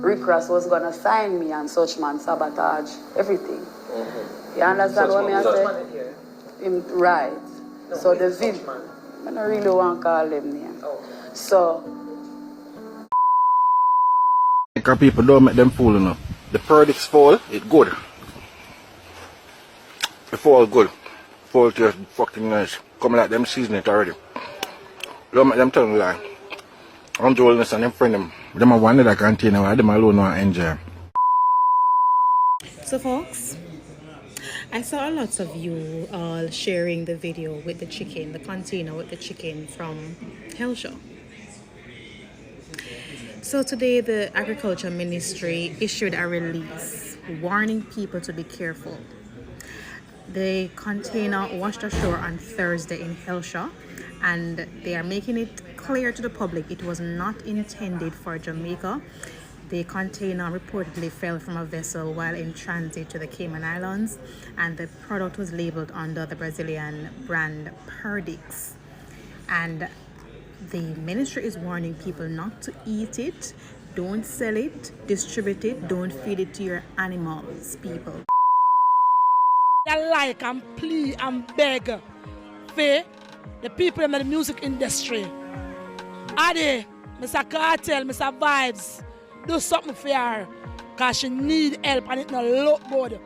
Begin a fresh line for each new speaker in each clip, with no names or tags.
Rick Ross was going to sign me and such man sabotage everything. You understand what I say? Right. No, so the video, I don't really want to call them name. So.
Because people don't make them fool enough. The Perdix fall, it's good. The fall good. Fall tastes fucking nice. Come like them season it already. Don't make them tell me lie. I'm Joel and them friend them. Them are one that container why them alone want to enjoy.
So folks, I saw lots of you all sharing the video with the chicken, the container with the chicken from Hellshaw. So today the Agriculture Ministry issued a release warning people to be careful. The container washed ashore on Thursday in Hellshaw, and they are making it clear to the public it was not intended for Jamaica. The container reportedly fell from a vessel while in transit to the Cayman Islands, and the product was labeled under the Brazilian brand Perdix. And the ministry is warning people not to eat it, don't sell it, distribute it, don't feed it to your animals, people.
I like and plead and beg for the people in the music industry. Adi, Mr. Kartel, Mr. Vybz, do something for her, because she need help and it not look good.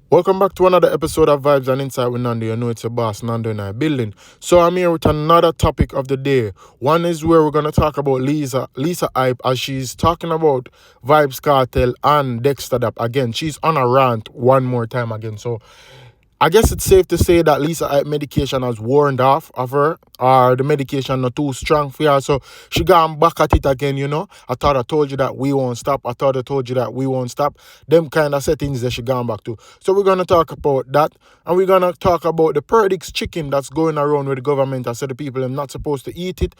Welcome back to another episode of Vibes and Insight with Nando. You know it's your boss, Nando, in our building. So I'm here with another topic of the day. One is where we're going to talk about Lisa Hype as she's talking about Vybz Kartel and Dexter Daps. Again, she's on a rant one more time again. So I guess it's safe to say that Lisa Hype medication has worn off of her, or the medication not too strong for her. So she gone back at it again, you know. I thought I told you that we won't stop. I thought I told you that we won't stop. Them kind of settings that she gone back to. So we're going to talk about that. And we're going to talk about the Perdix chicken that's going around with the government. I said the people are not supposed to eat it,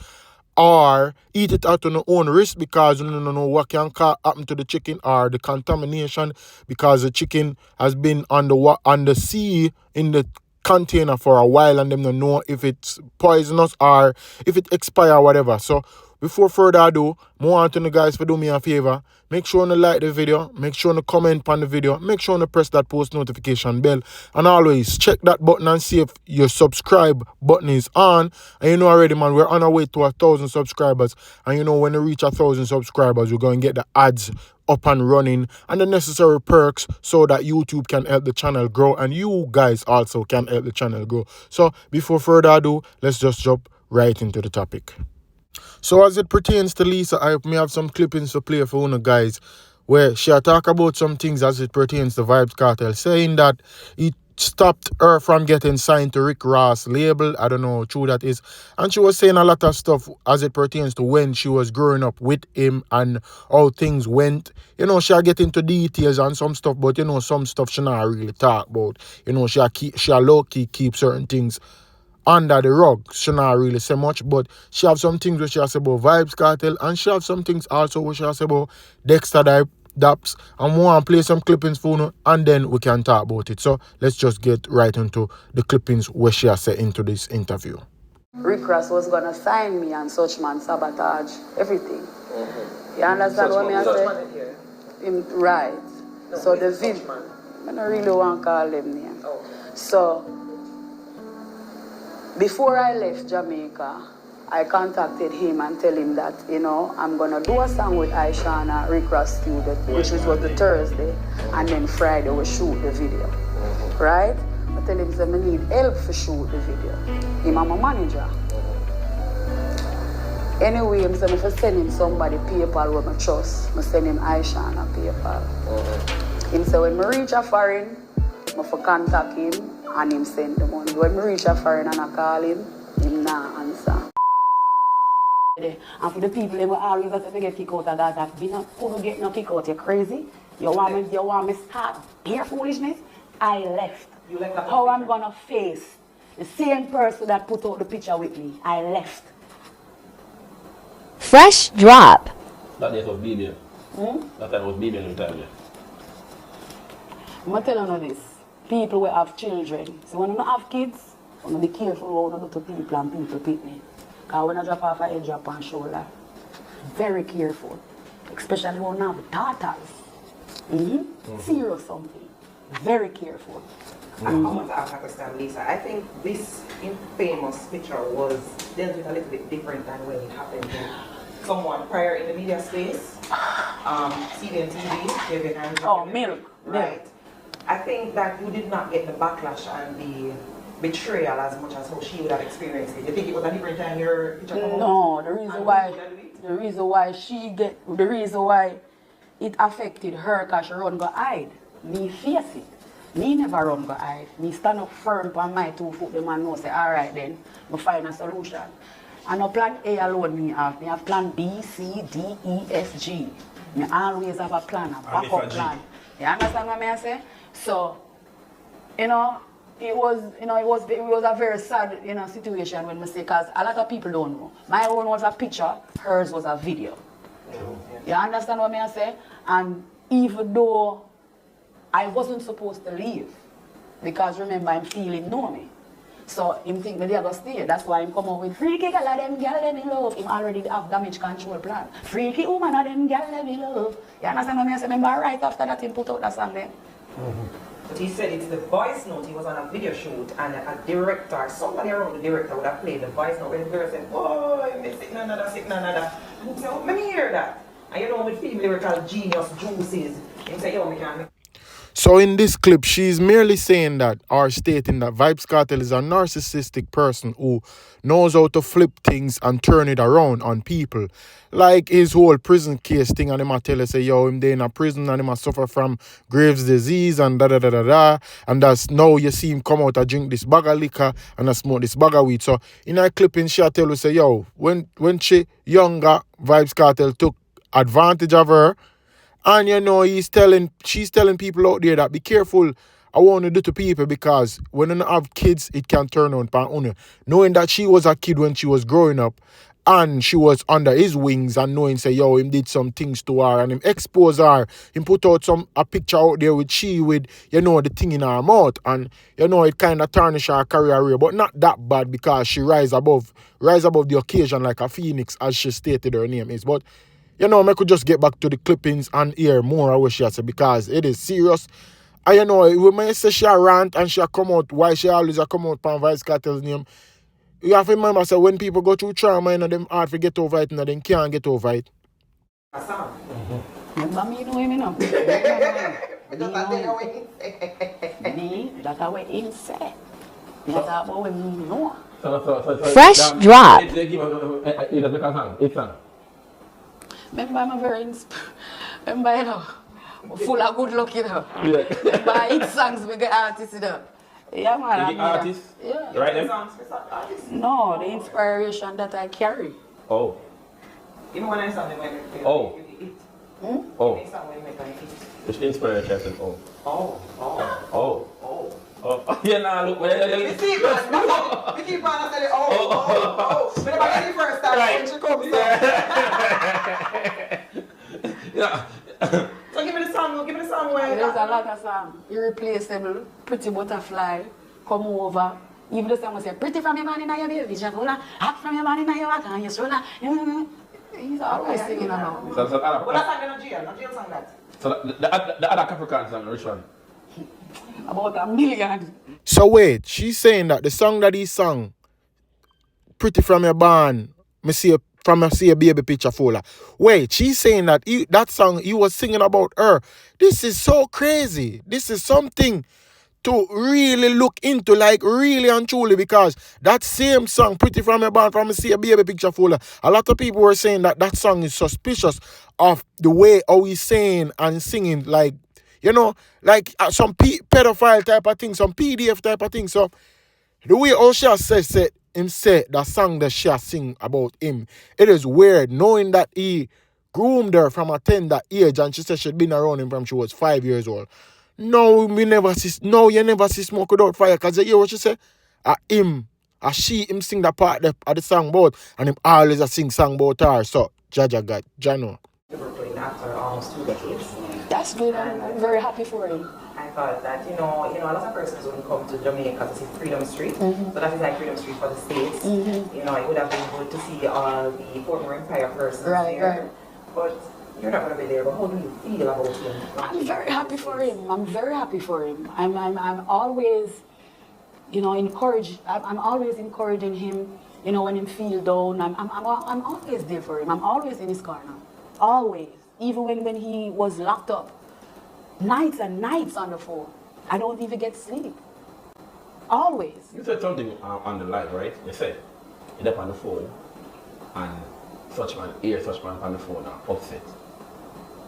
or eat it out on their own risk, because you don't know what can happen to the chicken, or the contamination, because the chicken has been on the sea in the container for a while, and them don't know if it's poisonous or if it expire or whatever. So before further ado, I want you guys to do me a favor. Make sure you like the video, make sure you comment on the video, make sure you press that post notification bell, and always check that button and see if your subscribe button is on. And you know already, man, we're on our way to 1,000 subscribers, and you know when we reach 1,000 subscribers, we're going to get the ads up and running and the necessary perks so that YouTube can help the channel grow, and you guys also can help the channel grow. So before further ado, let's just jump right into the topic. So as it pertains to Lisa, I may have some clippings to play for you guys where she talk about some things as it pertains to Vybz Kartel, saying that it stopped her from getting signed to Rick Ross label. I don't know how true that is. And she was saying a lot of stuff as it pertains to when she was growing up with him and how things went. You know, she'll get into details and some stuff, but you know, some stuff she not really talk about. You know, she'll low-key keep certain things under the rug. She not really say much, but she have some things which she has about Vybz Kartel, and she have some things also which she has about Dexter Daps. And we want to play some clippings for you, and then we can talk about it. So let's just get right into the clippings where she has said into this interview.
Rick Ross was going to sign me and such man sabotage everything. You understand what I say? Right. No, so the video, I don't really want to call them name. So before I left Jamaica, I contacted him and tell him that, you know, I'm going to do a song with Aishana, Rick Ross studio, which was the Thursday, and then Friday we'll shoot the video, right? I tell him that I need help to shoot the video. Him and my manager. Anyway, I'm saying if I send him somebody PayPal with my trust, I send him Aishana PayPal. Him say when I reach a foreign, I for contact him, and him send the money. When I reach a foreign and I call him not answer. And for the people, they will always have to get kicked out of that. Be not going to get no kick out. You're crazy. You want me start your foolishness? I left. You left. How I'm going to face the same person that put out the picture with me? I left.
Fresh drop.
That day for video.
That time was baby in time.
I'm telling you this. People will have children. So when you don't have kids, you have to be careful what you do to people and people pick me. Because when you drop off a head drop on shoulder, very careful. Especially when you have daughters. Serious something. Very careful.
I want to ask a question, Lisa. I think this infamous picture was dealt with a little bit different than when it happened to someone prior in the media space. CDN TV, Kevin and
Milk.
Right. I think that you did not get the backlash and the betrayal as much as how she would have experienced it. You think it was a different time your picture came out?
No, the reason why it affected her because she run go hide. Me face it. Me never run go hide. Me stand up firm on my 2 foot. The man know say, all right then, we find a solution. And no plan A alone me have. Me have plan B, C, D, E, F, G. Me always have a plan, a backup plan. You understand what I say? So, it was a very sad, situation when we say, because a lot of people don't know. My own was a picture, hers was a video. You understand what I say? And even though I wasn't supposed to leave, because remember, I'm feeling know me. So him think that they are going to stay. That's why him come out with freaky girl of them girl them in love. Him already have damage control plan. Freaky woman of them girl them in love. You understand what I say? Remember right after that him put out that song then?
But he said it's the voice note. He was on a video shoot and a director, somebody around the director would have played the voice note when the girl said, oh, I'm sick, nada. And he said, oh, let me hear that. And with female lyrical genius juices, he said, yo, me can't.
So in this clip, she's merely saying that, or stating that Vybz Kartel is a narcissistic person who knows how to flip things and turn it around on people. Like his whole prison case thing, and him a tell us, say, yo, him there in a prison and him a suffer from Graves' disease and da. And that's now you see him come out and drink this bag of liquor and smoke this bag of weed. So in a clipping, she a tell us, say, yo, when she younger, Vybz Kartel took advantage of her. And she's telling people out there that be careful I want to do to people because when you have kids, it can turn on pan. Knowing that she was a kid when she was growing up and she was under his wings and knowing say, yo, him did some things to her and him expose her. Him put out a picture out there with the thing in her mouth and it kind of tarnish her career, but not that bad because she rise above the occasion like a phoenix as she stated her name is. But I could just get back to the clippings and hear more of what she has said because it is serious. And when I say she a rant and she a come out, why she always a come out on Vybz Kartel's name, you have to remember say when people go through trauma, them hard to get over it and them can't get over it.
Remember me know him, Me, that's how him say. That's how we know.
Fresh drop.
Remember, I'm very remember, full of good luck, Remember, each songs we get artists, Yeah, man.
You get artists?
Yeah.
You write them?
No, the inspiration that I carry.
Oh.
Even when I saw them,
Oh. Oh.
Which
inspiration? Oh. Yeah, nah, look.
We keep on saying, oh. But if I first time, when she comes,
yeah.
So give me the song where...
There's a lot of songs. Irreplaceable, Pretty Butterfly, Come Over. Even the song will say, pretty from your man in your baby, Javola, hot from your man in your water, and your shoulder. He's always singing along.
But that's not jail song that.
So the other Capricorn song, which one?
About 1 million.
So wait, she's saying that the song that he sang, Pretty from Your Barn, I see a baby picture folder. Wait, she's saying that that song he was singing about her. This is so crazy. This is something to really look into, like really and truly, because that same song, Pretty from Your Barn, from I see a baby picture folder, a lot of people were saying that song is suspicious of the way how he's saying and singing, like, some pedophile type of thing, some PDF type of thing. So the way Osha said that song that she sing about him, it is weird knowing that he groomed her from a tender age and she said she'd been around him from she was 5 years old. No, you never see smoke without fire, because you hear what she say? Him sing that part of the song about, and him always sing song about her. So Jaja got Jano.
Brooklyn after almost 2 decades.
That's good. I'm very happy for him.
I thought that, a lot of persons wouldn't come to Jamaica to see Freedom Street. So that is like Freedom Street for the States. It would have been good to see all the former Empire persons there. But you're not going to be there. But how do you feel about him?
I'm very happy for him. I'm always, encouraged. I'm always encouraging him. When he feel down, I'm always there for him. I'm always in his corner. Always. Even when he was locked up. Nights and nights on the phone. I don't even get sleep. Always.
You said something on the live, right? You said you're up on the phone and Suchman on the phone now, upset.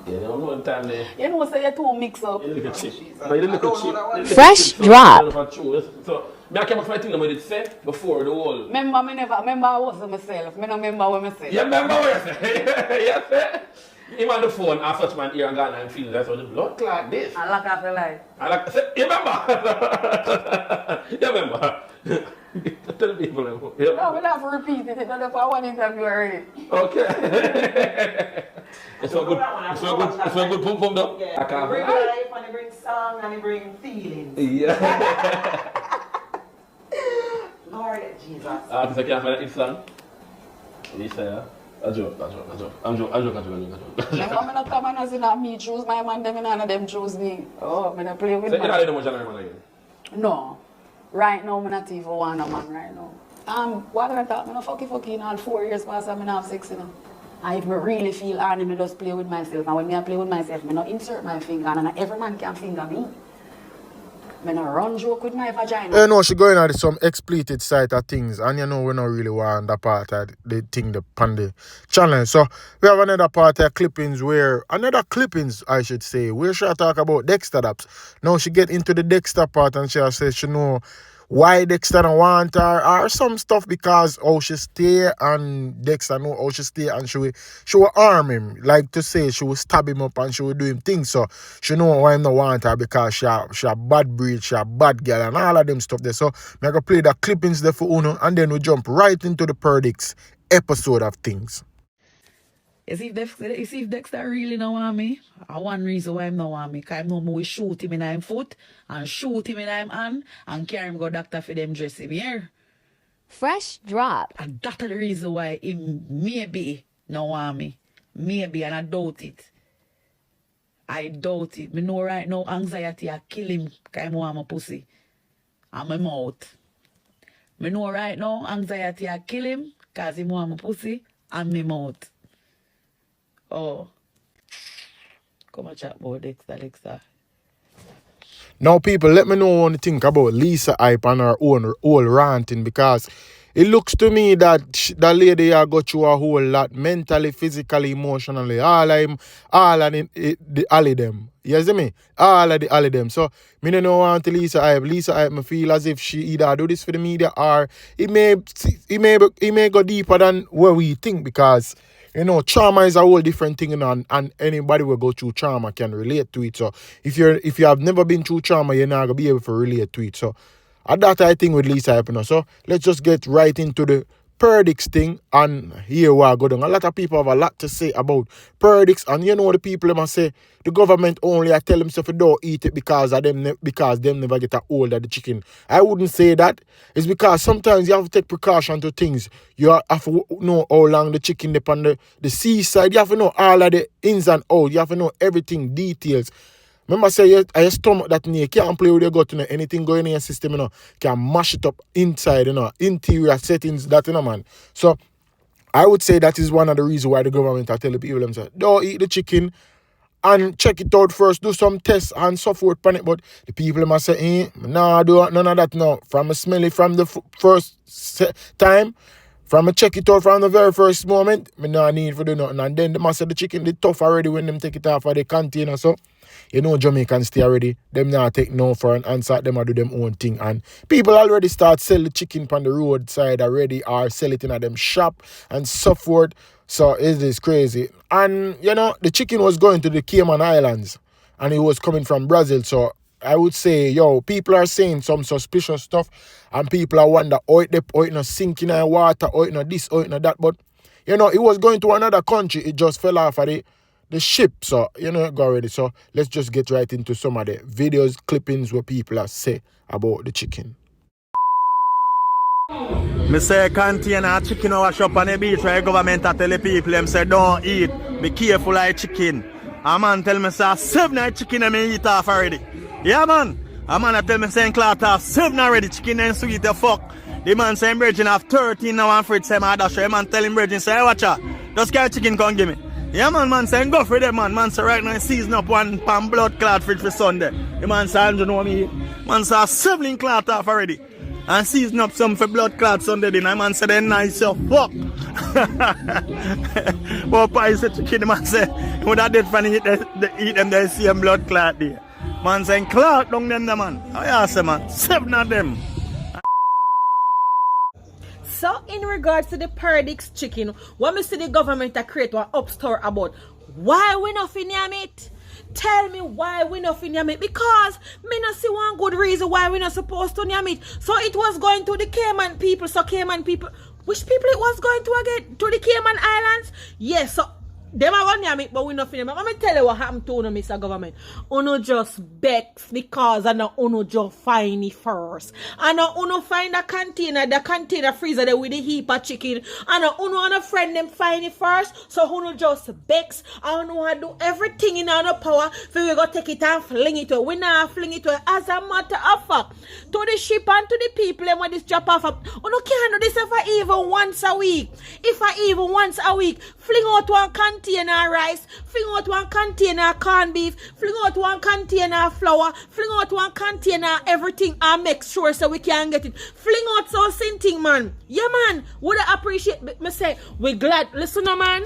You don't know the time there.
Say you're too mixed up.
You look at chip. You look at chip.
Fresh drop.
So, I came up with my thing that I did say before the whole.
Remember I wasn't myself. I don't remember what I said.
You remember what you said? You said? Him on the phone and Suchman here and got and feeling that's how the blood clot this.
I lock off the light.
You remember? You remember? Tell people.
No, we don't have to repeat it. It's not for one interview already.
Okay. It's so good pum pum though.
Yeah.
I can't
bring life and you bring song and you bring feelings.
Yeah.
Lord Jesus.
Artist, I can't find that song. Yes, sir. I'm joking.
I'm not coming as in me choose my man, them and them choose me. Oh, I'm not play with
so
man.
you don't know much man again?
No. Right now, I'm not even want a man right now. What I thought, I'm not fucking all 4 years past, I'm not have sex, And if I really feel on, I just play with myself. And when I play with myself, I not insert my finger, and every man can finger me. I not run joke with my vagina.
She going at some expletive side of things, and we don't really want that part of the thing on the channel. So we have another part of clippings I should say, where she talk about Dexter Daps. Now she get into the Dexter part and she says she know why Dexter don't want her or some stuff because how she stay and Dexter know how she stay and she will arm him. Like to say she will stab him up and she will do him things. So she know why him not want her because she a bad breed, she a bad girl and all of them stuff there. So I'm going to play the clippings there for Uno and then we jump right into the Perdix episode of things.
You see if Dexter really don't want me, one reason why him don't want me, because I know we shoot him in his foot and shoot him in his hand and carry him go doctor for them dress him here.
Fresh drop.
And that's the reason why him maybe don't want me. Maybe, and I doubt it. I doubt it. I know right now anxiety I kill him because I want my pussy and my mouth. I know right now anxiety I kill him because he want my pussy and my mouth. Oh, come and chat about Dexter.
Now, people, let me know what you think about Lisa Hype and her own whole ranting because it looks to me that that lady has got through a whole lot mentally, physically, emotionally, all of them. You see me? All of them. So, me don't want to Lisa Hype. Lisa Hype, I feel as if she either do this for the media or it may go deeper than where we think because trauma is a whole different thing, and anybody will go through trauma can relate to it. So if you have never been through trauma, you're not gonna be able to relate to it. So at that I think with Lisa Hype. So let's just get right into the Perdix thing, and here we are going. A lot of people have a lot to say about Perdix, and the people must say the government only I tell themselves don't eat it because them never get a hold of the chicken. I wouldn't say that. It's because sometimes you have to take precaution to things. You have to know how long the chicken depend on the seaside. You have to know all of the ins and outs. You have to know everything, details. Remember, say your stomach that you can't play with your gut, anything going in your system, can mash it up inside, interior settings, that, man. So, I would say that is one of the reasons why the government are telling people themselves, don't eat the chicken and check it out first, do some tests and so forth on it. But the people must say, no, do none of that now. From a smelly from the first time, from a check it out from the very first moment, me no need for do nothing. And then they must say the chicken they tough already when them take it off of the container. So, Jamaicans stay already. Them not take no for an answer. Them a do them own thing. And people already start sell the chicken on the roadside already or sell it in a them shop and so forth. So it is crazy. And, the chicken was going to the Cayman Islands and it was coming from Brazil. So I would say, people are saying some suspicious stuff and people are wonder, it not sinking in water, it not this, it not that. But, it was going to another country. It just fell off of the ship. So, you know, go already. So, let's just get right into some of the videos, clippings where people are say about the chicken.
Me say container chicken wash up on the beach where the government tell the people them say don't eat. Be careful of chicken. A man tell me say 7 chicken and me eat off already. Yeah man. A man tell me say cloth off 7 already chicken and sweet the fuck. The man say virgin have 13 now and Fred say my dash. The man tell him virgin say hey, watch out. Just carry chicken come give me. Yeah man say go for them man. Man say right now season up one pan blood clot fridge for Sunday. The man say you know what me eat. Man say 7 cloth off already. And season up some for blood clots Sunday dinner. Man say they nice your fuck. But I said chicken, man say, would have dead funny eat them they see them blood clot there. Man saying clot down them man. I say man, 7 of them.
So in regards to the Perdix chicken, when we see the government create one upstore about why we not name it? Tell me why we not name it, because me not see one good reason why we not supposed to name it. So it was going to the Cayman people. So Cayman people, which people it was going to again? To the Cayman Islands? Yes, so them are going to name it, but we not name it. Let me tell you what happened to Uno, Mr. Government. Uno just begs because and Uno just find it first. And Uno find the container freezer there with the heap of chicken. And Uno and a friend them find it first. So Uno just begs and Uno do everything in our power for we go take it and fling it away. We not fling it away as a matter of fact. To the ship and to the people them when this drop off. Uno can't do this if I even once a week. If I even once a week, fling out one container rice, fling out one container corned beef, fling out one container flour, fling out one container everything and make sure so we can get it. Fling out so thing, man. Yeah, man. Would I appreciate me say we glad. Listen, man.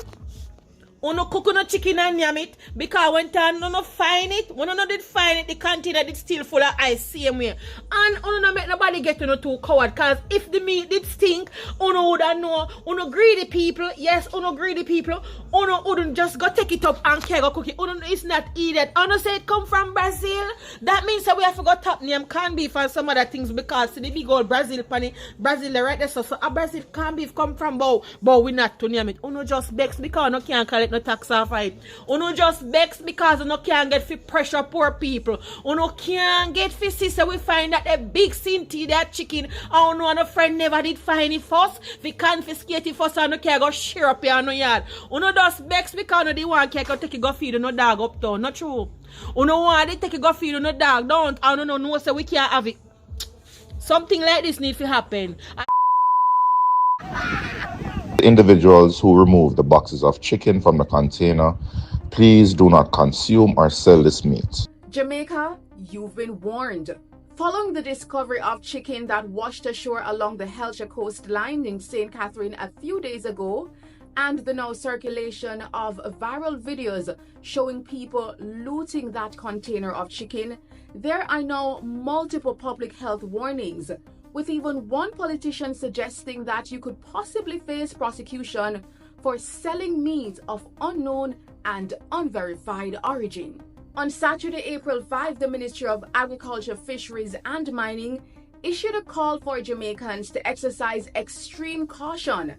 Uno cook no chicken and yam it because when time no find it, when no did find it, the container did still full of ice same way. And uno no make nobody get to no too coward, cause if the meat did stink, uno would know. Uno greedy people, yes, uno greedy people. Uno wouldn't just go take it up and care go cook it. Uno is not eat it. Uno say it come from Brazil. That means that we have to go top name corned beef and some other things because the big old Brazil pani Brazil right there. So a Brazil corned beef come from bow, but we not to name it. Uno just begs because uno can't call it no tax off it. Uno just begs because uno can't get for pressure poor people. Uno can't get for sister. We find that a big Cinti that chicken and uno and a friend never did find it first. We confiscate it first and uno can't go share up here on no yard. Uno just begs because uno the one can't go take it go feed no dog uptown. Not true. Uno want to take it go feed no dog down and uno know so we can't have it. Something like this need to happen.
Individuals who remove the boxes of chicken from the container, please do not consume or sell this meat.
Jamaica, you've been warned. Following the discovery of chicken that washed ashore along the Hellshire coastline in St. Catherine a few days ago, and the now circulation of viral videos showing people looting that container of chicken, there are now multiple public health warnings, with even one politician suggesting that you could possibly face prosecution for selling meat of unknown and unverified origin. On Saturday, April 5, the Ministry of Agriculture, Fisheries and Mining issued a call for Jamaicans to exercise extreme caution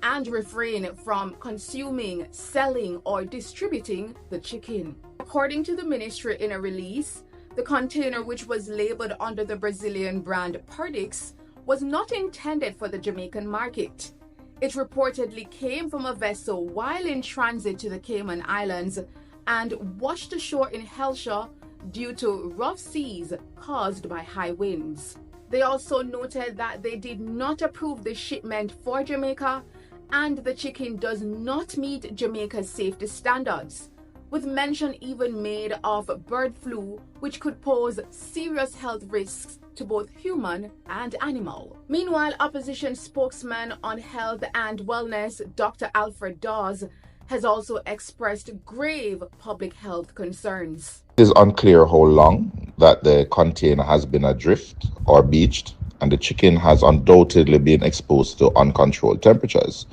and refrain from consuming, selling, or distributing the chicken. According to the ministry in a release, the container, which was labeled under the Brazilian brand Perdix, was not intended for the Jamaican market. It reportedly came from a vessel while in transit to the Cayman Islands and washed ashore in Hellshire due to rough seas caused by high winds. They also noted that they did not approve the shipment for Jamaica and the chicken does not meet Jamaica's safety standards, with mention even made of bird flu, which could pose serious health risks to both human and animal. Meanwhile, opposition spokesman on health and wellness, Dr. Alfred Dawes, has also expressed grave public health concerns.
It is unclear how long that the container has been adrift or beached, and the chicken has undoubtedly been exposed to uncontrolled temperatures.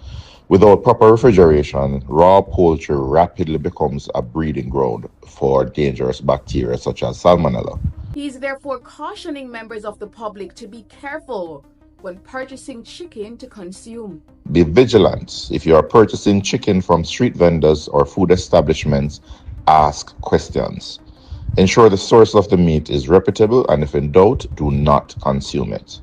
Without proper refrigeration, raw poultry rapidly becomes a breeding ground for dangerous bacteria such as salmonella.
He is therefore cautioning members of the public to be careful when purchasing chicken to consume.
Be vigilant. If you are purchasing chicken from street vendors or food establishments, ask questions. Ensure the source of the meat is reputable, and if in doubt, do not consume it.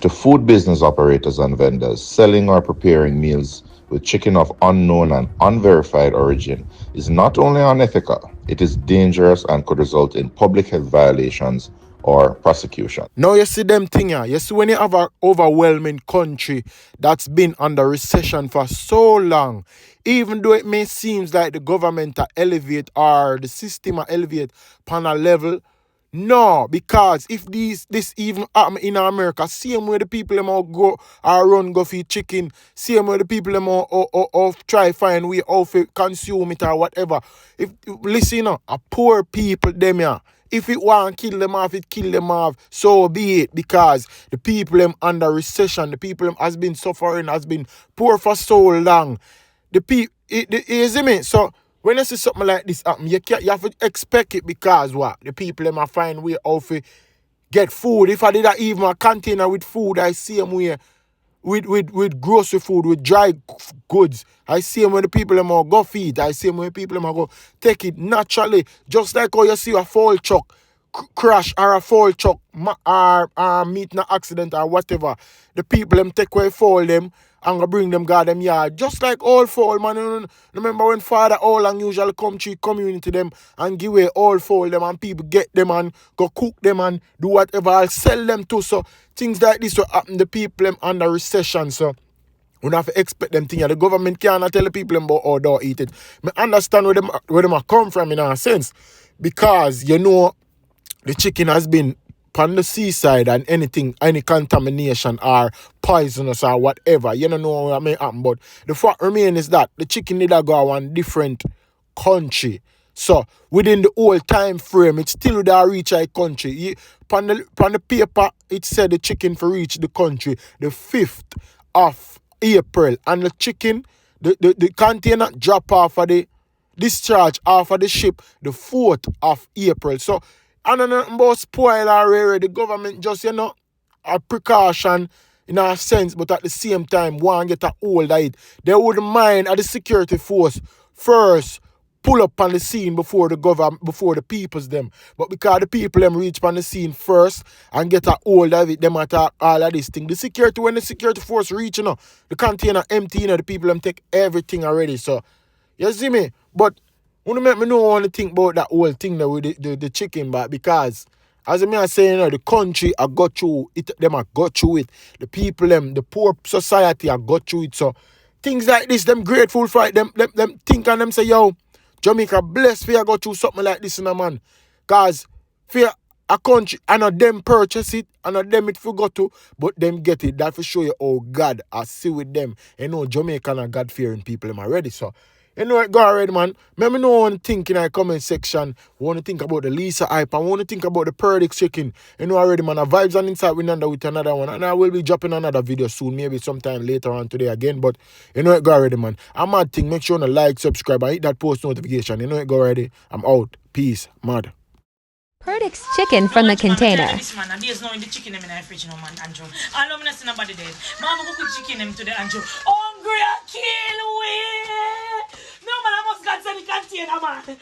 To food business operators and vendors, selling or preparing meals with chicken of unknown and unverified origin is not only unethical, it is dangerous and could result in public health violations or prosecution.
Now you see them thing here. You see when you have an overwhelming country that's been under recession for so long, even though it may seem like the government are elevate or the system are elevate upon a level, no, because if this even happen in America, same way the people them all go or run go feed chicken, same way the people them all try find way how to consume it or whatever. If listen, you know, a poor people them here. If it want to kill them off, it kill them off. So be it, because the people them under recession, the people them has been suffering, has been poor for so long. The people, you see me? So when you see something like this happen, you have to expect it, because what? The people them a find way how to get food. If I did that even a container with food, I see them way with grocery food, with dry goods. I see them when the people them all go feed. I see them when the people them all go take it naturally. Just like how you see a fall truck crash or a fall truck or meet in an accident or whatever. The people them take away fall them and go bring them guard them yard. Just like all fall, man. Remember when Father All usually come to community them and give away all fall them, and people get them and go cook them and do whatever, I'll sell them too. So things like this will happen. The people them under recession. So we don't have to expect them things. The government cannot tell the people them about how they eat it. I understand where them are come from in a sense. Because you know the chicken has been on the seaside, and any contamination or poisonous or whatever, you don't know what may happen. But the fact remains is that the chicken need to go to one different country. So within the whole time frame, it still would have reach a country. On the paper, it said the chicken for reach the country the 5th of April. And the chicken, the container drop off of the discharge off of the ship the 4th of April. So I don't know about spoil or the government just, you know, a precaution in a sense, but at the same time, want to get a hold of it. They wouldn't mind at the security force first pull up on the scene before the government, before the peoples them. But because the people them reach on the scene first and get a hold of it, them attack all of this thing. The security, when the security force reach, you know, the container empty, you know, the people them take everything already. So, you see me? But want to make me know want to think about that whole thing there with the chicken, but because as I say, you know, the country I got through it, them I got through it. The people them, the poor society I got through it. So things like this, them grateful for it, them think and them say, yo, Jamaica blessed for you go through something like this, you know, man. Cause for a country, I know them purchase it, I know them it forgot to, but them get it. That for show you how God I see with them. You know, Jamaican and God fearing people them already. So you know it go already, man. Let me know what you think in the comment section. Want to think about the Lisa hype. I want to think about the Perdix chicken. You know already, man. Vybz and Inside with another one. And I will be dropping another video soon. Maybe sometime later on today again. But you know it go already, man. I'm mad thing. Make sure you like, subscribe, and hit that post notification. You know it go already. I'm out. Peace. Mad.
Perdix chicken from the container.
There's no in the chicken in the fridge, no man, Andrew. I don't see nobody dead. Mama go cook chicken to the Andrew. Hungry, kill we. No man, I must get the container, man.